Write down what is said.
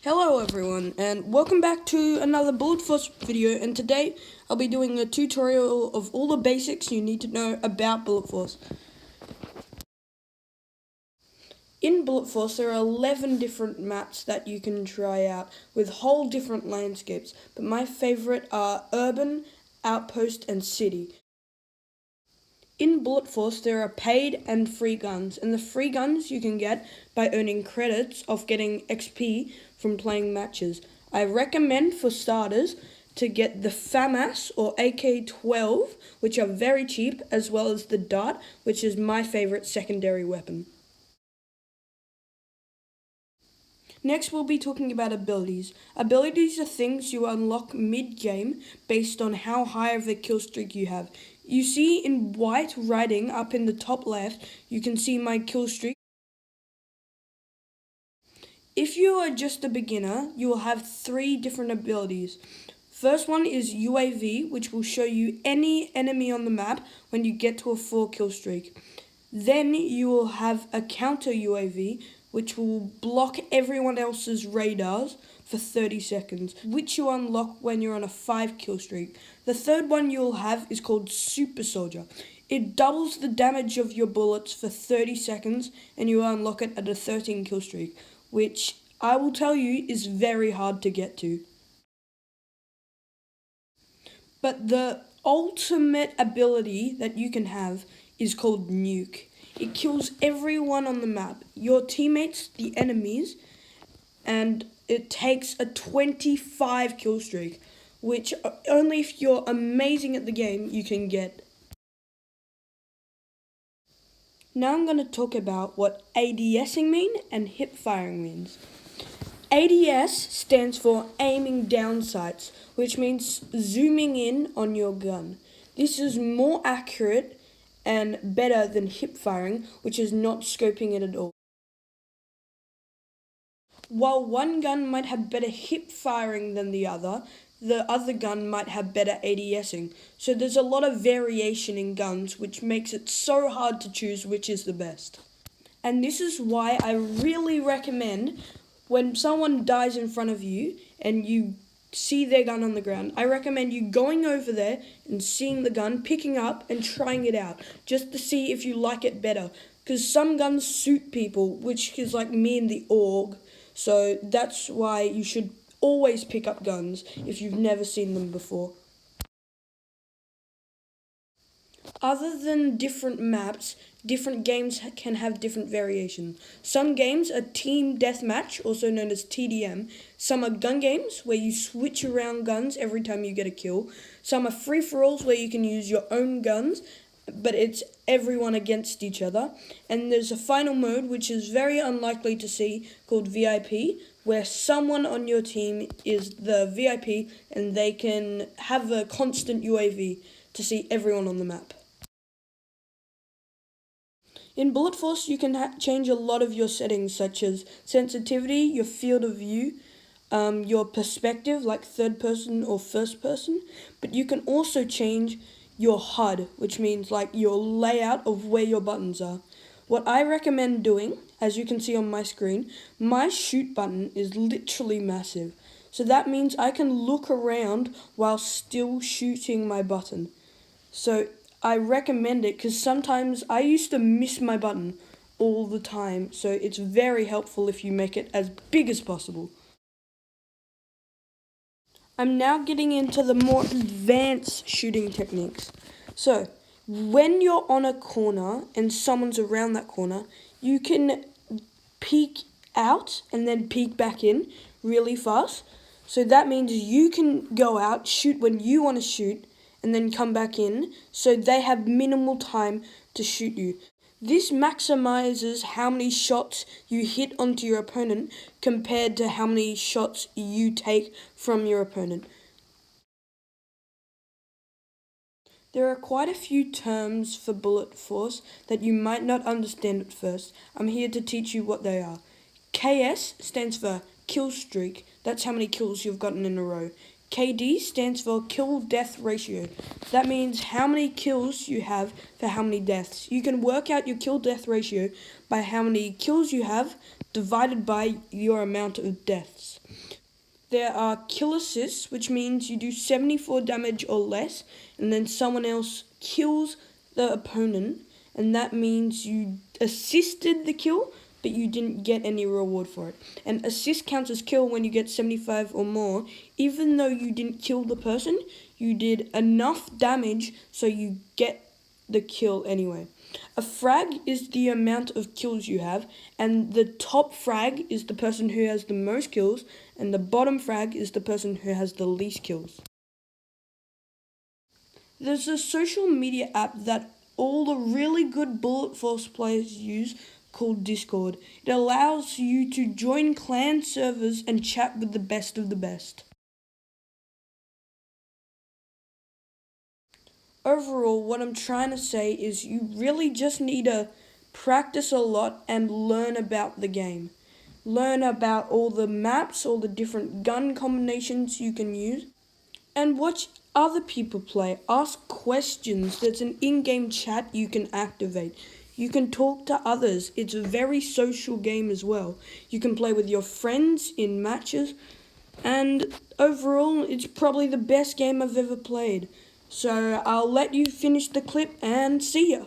Hello everyone, and welcome back to another Bullet Force video, and today I'll be doing a tutorial of all the basics you need to know about Bullet Force. In Bullet Force there are 11 different maps that you can try out with whole different landscapes, but my favourite are Urban, Outpost and City. In Bullet Force there are paid and free guns, and the free guns you can get by earning credits of getting XP from playing matches. I recommend for starters to get the FAMAS or AK-12, which are very cheap, as well as the Dart, which is my favourite secondary weapon. Next we'll be talking about abilities. Abilities are things you unlock mid-game based on how high of a kill streak you have. You see in white writing up in the top left, you can see my kill streak. If you are just a beginner, you will have 3 different abilities. First one is UAV, which will show you any enemy on the map when you get to a 4 kill streak. Then you will have a counter UAV, which will block everyone else's radars for 30 seconds, which you unlock when you're on a 5 kill streak. The third one you'll have is called Super Soldier. It doubles the damage of your bullets for 30 seconds, and you unlock it at a 13 kill streak, which I will tell you is very hard to get to. But the ultimate ability that you can have is called Nuke. It kills everyone on the map, your teammates, the enemies, and it takes a 25 kill streak, which only if you're amazing at the game you can get. Now I'm going to talk about what ADSing means and hip firing means. ADS stands for aiming down sights, which means zooming in on your gun. This is more accurate and better than hip firing, which is not scoping it at all. While one gun might have better hip firing than the other gun might have better ADSing. So there's a lot of variation in guns, which makes it so hard to choose which is the best. And this is why I really recommend when someone dies in front of you and you see their gun on the ground, I recommend you going over there and seeing the gun, picking up and trying it out, just to see if you like it better. Because some guns suit people, which is like me and the AUG, so that's why you should always pick up guns if you've never seen them before. Other than different maps, different games can have different variations. Some games are team deathmatch, also known as TDM. Some are gun games, where you switch around guns every time you get a kill. Some are free-for-alls, where you can use your own guns, but it's everyone against each other. And there's a final mode, which is very unlikely to see, called VIP, where someone on your team is the VIP and they can have a constant UAV to see everyone on the map. In Bullet Force, you can change a lot of your settings, such as sensitivity, your field of view, your perspective, like third person or first person, but you can also change your HUD, which means like your layout of where your buttons are. What I recommend doing, as you can see on my screen, my shoot button is literally massive. So that means I can look around while still shooting my button. So I recommend it because sometimes I used to miss my button all the time, so it's very helpful if you make it as big as possible. I'm now getting into the more advanced shooting techniques. So, when you're on a corner and someone's around that corner, you can peek out and then peek back in really fast. So that means you can go out, shoot when you want to shoot, and then come back in, so they have minimal time to shoot you. This maximizes how many shots you hit onto your opponent compared to how many shots you take from your opponent. There are quite a few terms for Bullet Force that you might not understand at first. I'm here to teach you what they are. KS stands for kill streak. That's how many kills you've gotten in a row. KD stands for kill-death ratio. That means how many kills you have for how many deaths. You can work out your kill-death ratio by how many kills you have divided by your amount of deaths. There are kill assists, which means you do 74 damage or less, and then someone else kills the opponent, and that means you assisted the kill, but you didn't get any reward for it. And assist counts as kill when you get 75 or more. Even though you didn't kill the person, you did enough damage so you get the kill anyway. A frag is the amount of kills you have, and the top frag is the person who has the most kills, and the bottom frag is the person who has the least kills. There's a social media app that all the really good Bullet Force players use called Discord. It allows you to join clan servers and chat with the best of the best. Overall, what I'm trying to say is you really just need to practice a lot and learn about the game. Learn about all the maps, all the different gun combinations you can use, and watch other people play. Ask questions. There's an in-game chat you can activate. You can talk to others. It's a very social game as well. You can play with your friends in matches, and overall, it's probably the best game I've ever played. So I'll let you finish the clip and see ya.